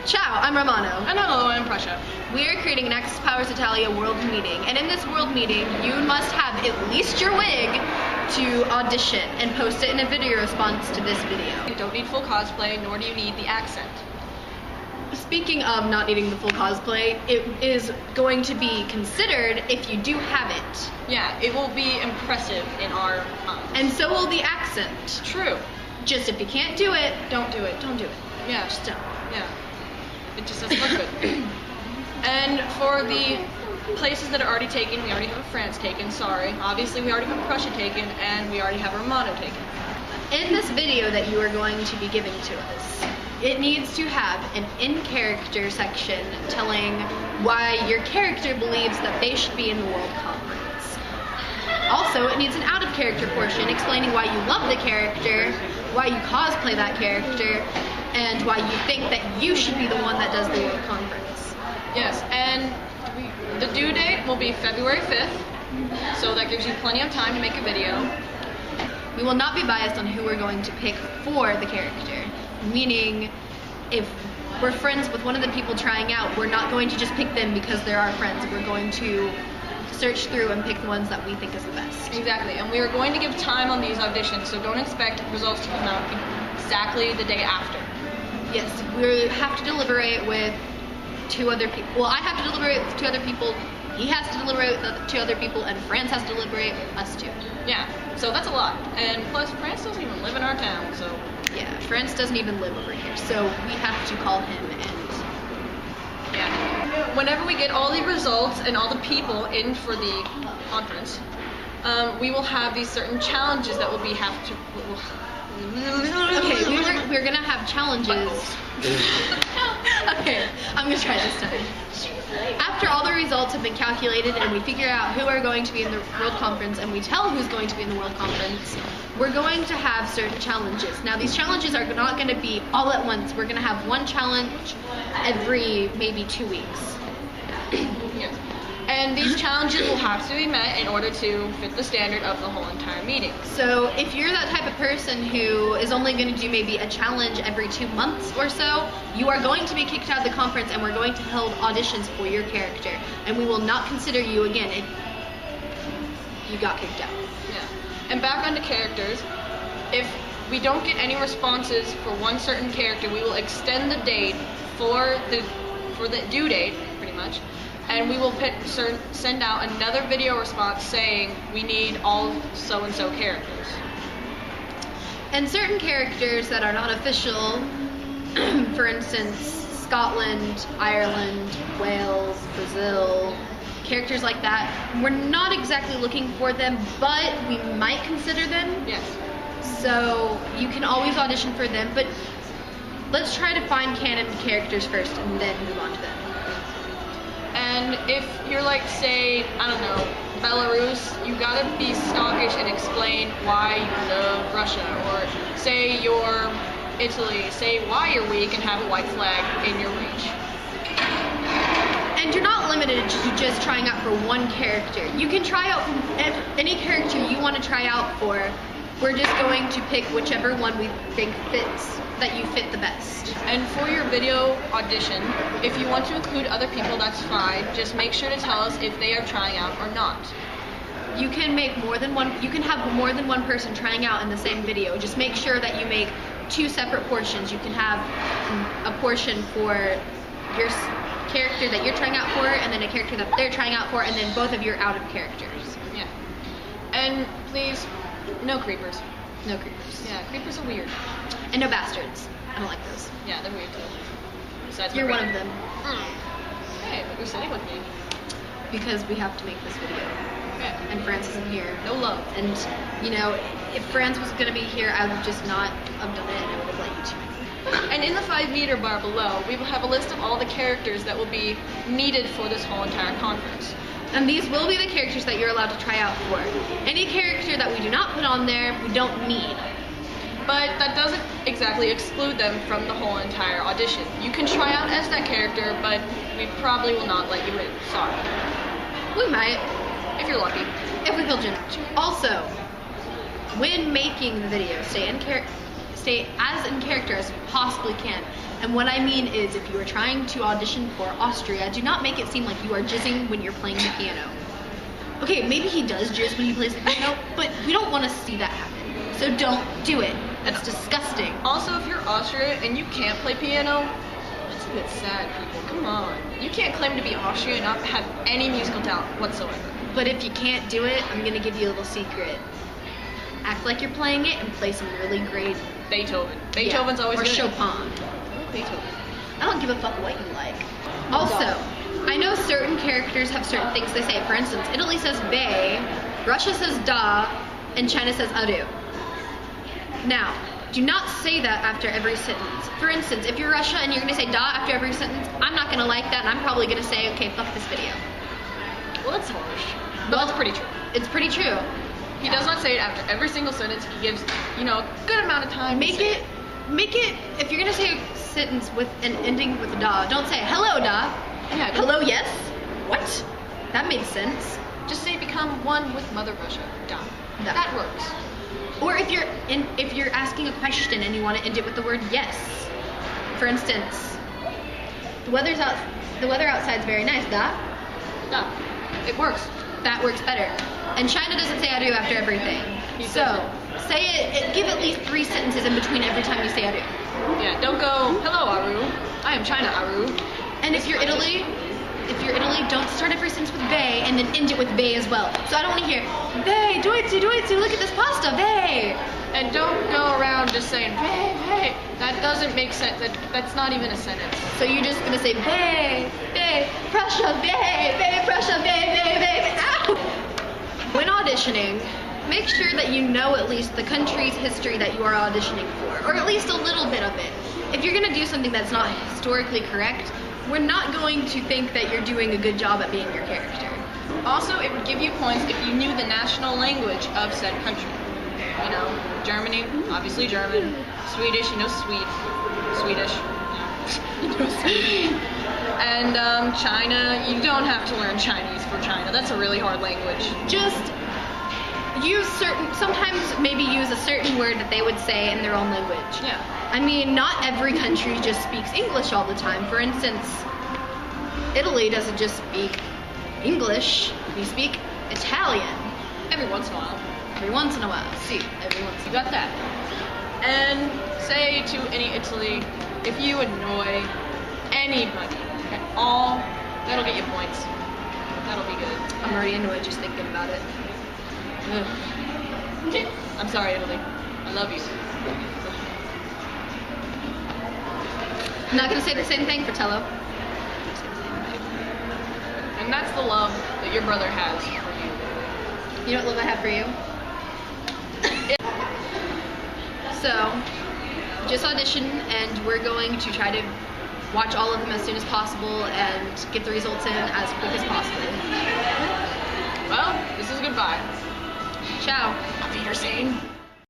Ciao, I'm Romano. And hello, I'm Prussia. We are creating an Access Powers Hetalia world meeting, and in this world meeting, you must have at least your wig to audition and post it in a video response to this video. You don't need full cosplay, nor do you need the accent. Speaking of not needing the full cosplay, it is going to be considered if you do have it. Yeah, it will be impressive in our minds. And so will the accent. True. Just if you can't do it, Don't do it. don't do it. Yeah. Just don't. Yeah. It just doesn't look good. And for the places that are already taken, we already have France taken, sorry. Obviously we already have Prussia taken, and we already have Romano taken. In this video that you are going to be giving to us, it needs to have an in-character section telling why your character believes that they should be in the World Conference. Also, it needs an out-of-character portion explaining why you love the character, why you cosplay that character, and why you think that you should be the one that does the World Conference. Yes, and the due date will be February 5th, so that gives you plenty of time to make a video. We will not be biased on who we're going to pick for the character, meaning if we're friends with one of the people trying out, we're not going to just pick them because they're our friends. We're going to search through and pick the ones that we think is the best. Exactly, and we are going to give time on these auditions, so don't expect results to come out exactly the day after. Yes, we have to deliberate with two other people. Well, I have to deliberate with two other people, he has to deliberate with two other people, and France has to deliberate with us two. Yeah, so that's a lot. And plus, France doesn't even live in our town, so... Yeah, France doesn't even live over here, so we have to call him and... Yeah. Whenever we get all the results and all the people in for the conference, we will have these certain challenges that will be have to... Okay, we're gonna have challenges. Okay, I'm gonna try this time. After all the results have been calculated and we figure out who are going to be in the World Conference and we tell who's going to be in the World Conference, we're going to have certain challenges. Now these challenges are not going to be all at once. We're going to have one challenge every maybe 2 weeks. Yes. And these challenges will have to be met in order to fit the standard of the whole entire meeting. So if you're that type of person who is only going to do maybe a challenge every 2 months or so, you are going to be kicked out of the conference and we're going to hold auditions for your character. And we will not consider you again if you got kicked out. Yeah. And back onto characters, if we don't get any responses for one certain character, we will extend the date for the due date, pretty much. And we will send out another video response saying we need all so-and-so characters. And certain characters that are not official, for instance, Scotland, Ireland, Wales, Brazil, characters like that, we're not exactly looking for them, but we might consider them. Yes. So you can always audition for them, but let's try to find canon characters first and then move on to them. And if you're like, say, I don't know, Belarus, you gotta be stockish and explain why you love Russia. Or say you're Italy, say why you're weak and have a white flag in your reach. And you're not limited to just trying out for one character. You can try out any character you want to try out for. We're just going to pick whichever one we think fits, that you fit the best. And for your video audition, if you want to include other people, that's fine. Just make sure to tell us if they are trying out or not. You can make more than one, you can have more than one person trying out in the same video. Just make sure that you make 2 separate portions. You can have a portion for your character that you're trying out for, and then a character that they're trying out for, and then both of your out of characters. Yeah. And please, no creepers. No creepers. Yeah, creepers are weird. And no bastards. I don't like those. Yeah, they're weird too. Besides You're my one brother. of them. Hey, but you're sitting with me. Because we have to make this video. Okay. And France isn't here. No love. And, you know, if France was going to be here, I would just not have done it and I would have let you two. And in the 5-meter bar below, we will have a list of all the characters that will be needed for this whole entire conference. And these will be the characters that you're allowed to try out for. Any character that we do not put on there, we don't need. But that doesn't exactly exclude them from the whole entire audition. You can try out as that character, but we probably will not let you in. Sorry. We might. If you're lucky. If we feel generous. Also, when making the video, stay in character. stay as in character as you possibly can. And what I mean is, if you are trying to audition for Austria, do not make it seem like you are jizzing when you're playing the piano. Okay, maybe he does jizz when he plays the piano, but we don't want to see that happen. So don't do it. That's disgusting. Also, if you're Austrian and you can't play piano, that's a bit sad, people. Come on. You can't claim to be Austrian and not have any musical talent whatsoever. But if you can't do it, I'm gonna give you a little secret. Act like you're playing it and play some really great Beethoven. Beethoven's always or good. Chopin. Beethoven. I don't give a fuck what you like. Also, I know certain characters have certain things they say. For instance, Italy says be, Russia says da, and China says adu. Now, do not say that after every sentence. For instance, if you're Russia and you're gonna say da after every sentence, I'm not gonna like that, and I'm probably gonna say, okay, fuck this video. Well, that's harsh. But that's pretty true. It's pretty true. He does not say it after every single sentence. He gives, a good amount of time. Make it, if you're gonna say a sentence with an ending with a da, don't say hello da. Yeah, hello yes. What? That made sense. Just say become one with Mother Russia. Da. Da. That works. Or if you're asking a question and you want to end it with the word yes. For instance, the weather outside is very nice, da. Da. It works. That works better. And China doesn't say adu after everything. So say it. Give at least 3 sentences in between every time you say adu. Yeah. Don't go hello Aru. I am China Aru. And if you're Italy, don't start every sentence with be and then end it with be as well. So I don't want to hear be, do it, look at this pasta, be. And don't go around just saying be. That doesn't make sense. That's not even a sentence. So you're just gonna say be, Prussia, be, Prussia, be. Ow! When auditioning, make sure that you know at least the country's history that you are auditioning for, or at least a little bit of it. If you're gonna do something that's not historically correct, we're not going to think that you're doing a good job at being your character. Also, it would give you points if you knew the national language of said country. Germany, obviously German. Swedish, Swedish. And China, you don't have to learn Chinese for China. That's a really hard language. Just sometimes maybe use a certain word that they would say in their own language. Yeah. I mean, not every country just speaks English all the time. For instance, Italy doesn't just speak English, we speak Italian. Every once in a while. Every once in a while. See, every once in a while. You got that. And say to any Italy, if you annoy anybody at all, that'll get you points. That'll be good. I'm already annoyed just thinking about it. Ugh. I'm sorry, Italy. I love you. I'm not gonna say the same thing for Tello. And that's the love that your brother has for you. You know what love I have for you? So, just audition, and we're going to try to watch all of them as soon as possible and get the results in as quick as possible. Well, this is goodbye. Ciao. Auf Wiedersehen.